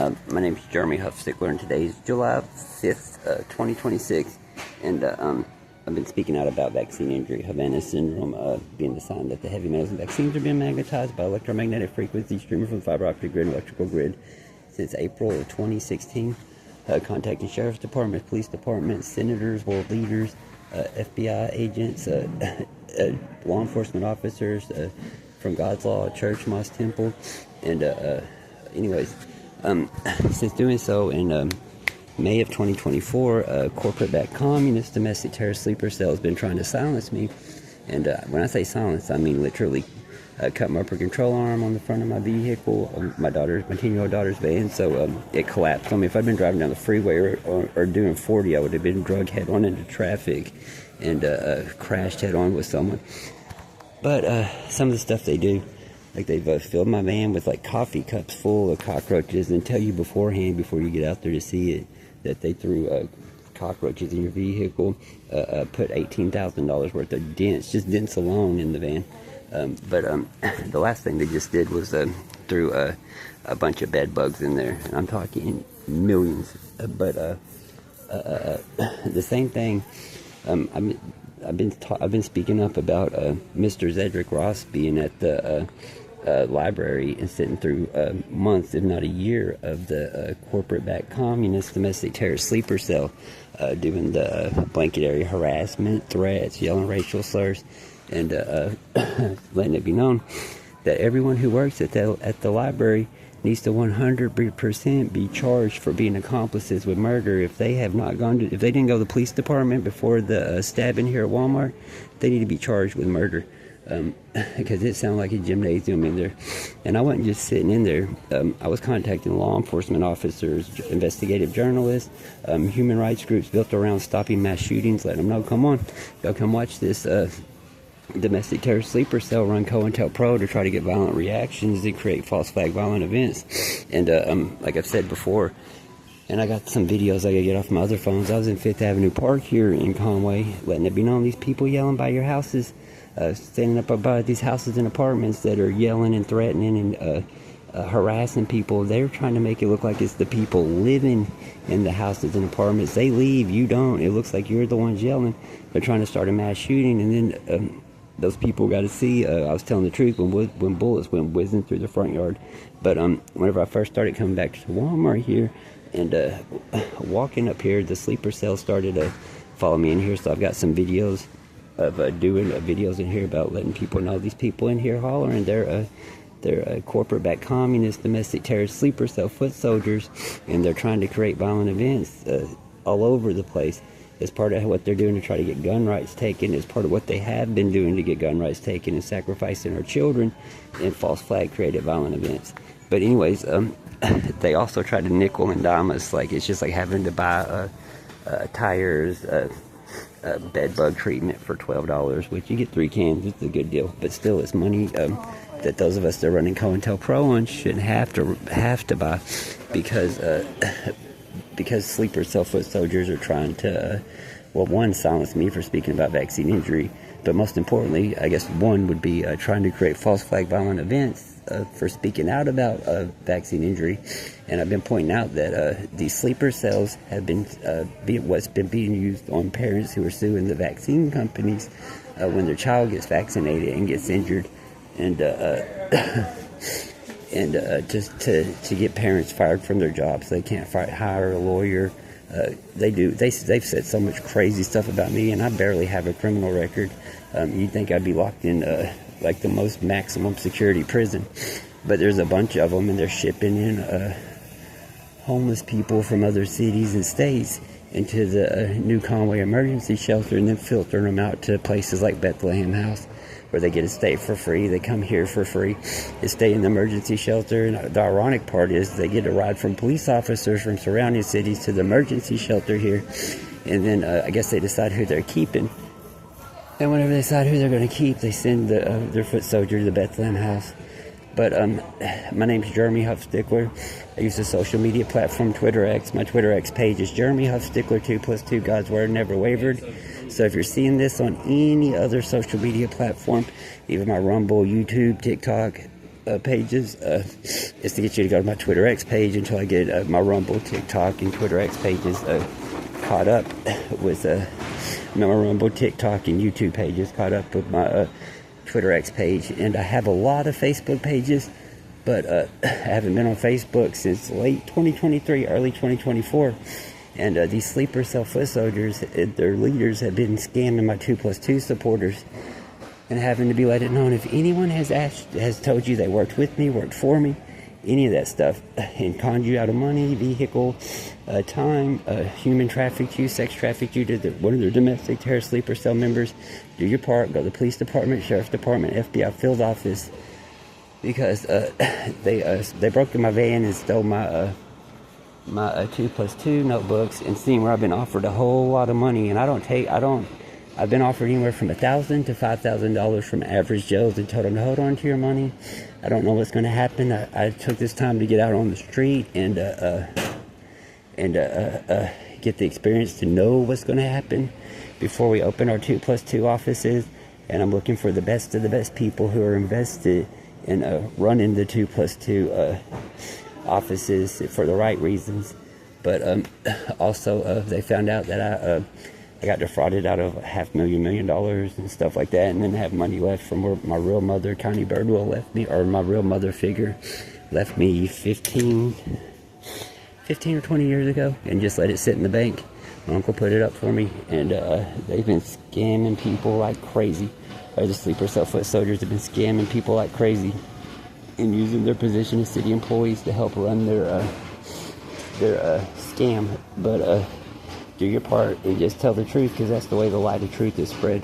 My name is Jeremy Huffstickler, and today is July 5th, 2026, and I've been speaking out about vaccine injury, Havana syndrome, being the sign that the heavy metals and vaccines are being magnetized by electromagnetic frequency streaming from the fiber optic grid and electrical grid since April of 2016. Contacting sheriff's departments, police departments, senators, world leaders, FBI agents, law enforcement officers from God's Law, church, mosque, temple, and anyways, since doing so in May of 2024, corporate-backed communist domestic terrorist sleeper cell has been trying to silence me. And when I say silence, I mean literally cut my upper control arm on the front of my vehicle, my 10-year-old daughter's van, so it collapsed on me. If I'd been driving down the freeway or doing 40, I would have been drug head-on into traffic and crashed head-on with someone. But some of the stuff they do, like they've filled my van with like coffee cups full of cockroaches and tell you beforehand, before you get out there to see it, that they threw cockroaches in your vehicle, put $18,000 worth of dents, just dents alone in the van. But the last thing they just did was threw a bunch of bed bugs in there, and I'm talking millions. But the same thing, I've been speaking up about Mr. Zedric Ross being at the library and sitting through months, if not a year, of the corporate-backed communist domestic terrorist sleeper cell, doing the blanket area harassment, threats, yelling racial slurs, and letting it be known that everyone who works at the library needs to 100% be charged for being accomplices with murder. If they have not if they didn't go to the police department before the stabbing here at Walmart, they need to be charged with murder. Because it sounded like a gymnasium in there. And I wasn't just sitting in there. I was contacting law enforcement officers, investigative journalists, human rights groups built around stopping mass shootings, letting them know, come on, y'all come watch this domestic terrorist sleeper cell run COINTELPRO to try to get violent reactions and create false flag violent events. And like I've said before, and I got some videos I gotta get off my other phones. I was in 5th Avenue Park here in Conway, letting it be known these people yelling by your houses, standing up by these houses and apartments that are yelling and threatening and harassing people. They're trying to make it look like it's the people living in the houses and apartments. They leave, you don't. It looks like you're the ones yelling. They're trying to start a mass shooting, and then those people got to see I was telling the truth when bullets went whizzing through the front yard. But whenever I first started coming back to Walmart here and walking up here, the sleeper cell started to follow me in here. So I've got some videos of doing videos in here about letting people know these people in here hollering. They're corporate-backed communist domestic terrorist sleeper cell foot soldiers, and they're trying to create violent events all over the place. As part of what they're doing to try to get gun rights taken, as part of what they have been doing to get gun rights taken, and sacrificing our children in false flag created violent events. But anyways, they also try to nickel and dime us. Like, it's just like having to buy tires, bed bug treatment for $12, which you get 3 cans. It's a good deal, but still, it's money that those of us that are running COINTELPRO on shouldn't have to buy, because sleeper cell foot soldiers are trying to, well, one, silence me for speaking about vaccine injury, but most importantly, I guess one would be trying to create false flag violent events for speaking out about vaccine injury. And I've been pointing out that these sleeper cells have been what's been being used on parents who are suing the vaccine companies when their child gets vaccinated and gets injured, and just to get parents fired from their jobs. They can't hire a lawyer. They've said so much crazy stuff about me, and I barely have a criminal record. You'd think I'd be locked in like the most maximum security prison, but there's a bunch of them, and they're shipping in homeless people from other cities and states into the New Conway emergency shelter, and then filtering them out to places like Bethlehem House, where they get to stay for free. They come here for free. They stay in the emergency shelter. And the ironic part is they get a ride from police officers from surrounding cities to the emergency shelter here. And then I guess they decide who they're keeping. And whenever they decide who they're going to keep, they send their foot soldier to the Bethlehem House. But my name's Jeremy Huffstickler. I use the social media platform Twitter X. My Twitter X page is Jeremy Huffstickler 2+2 God's Word Never Wavered. So if you're seeing this on any other social media platform, even my Rumble, YouTube, TikTok, pages is to get you to go to my Twitter X page until I get my Rumble, TikTok, and Twitter X pages caught up with my Rumble, TikTok, and YouTube pages caught up with my Twitter X page. And I have a lot of Facebook pages, but I haven't been on Facebook since late 2023, early 2024. And these sleeper cell-foot soldiers, their leaders have been scamming my 2+2 supporters and having to be let it known. If anyone has told you they worked with me, worked for me, any of that stuff, and conned you out of money, vehicle, time, human trafficked you, sex trafficked you to one of their domestic terror sleeper cell members, do your part. Go to the police department, sheriff's department, FBI field office, because they broke in my van and stole my 2+2 notebooks, and seeing where I've been offered a whole lot of money, and I've been offered anywhere from $1,000 to $5,000 from average Joes and told them to hold on to your money. I don't know what's going to happen. I took this time to get out on the street and get the experience to know what's going to happen before we open our 2+2 offices. And I'm looking for the best of the best people who are invested in running the 2+2 offices for the right reasons. But also they found out that I got defrauded out of $500,000 million and stuff like that, and then have money left from where my real mother, Connie Birdwell, left me, or my real mother figure left me 15 or 20 years ago, and just let it sit in the bank. My uncle put it up for me, and they've been scamming people like crazy. The sleeper cell-foot soldiers have been scamming people like crazy and using their position as city employees to help run their scam. But do your part and just tell the truth, because that's the way the light of truth is spread.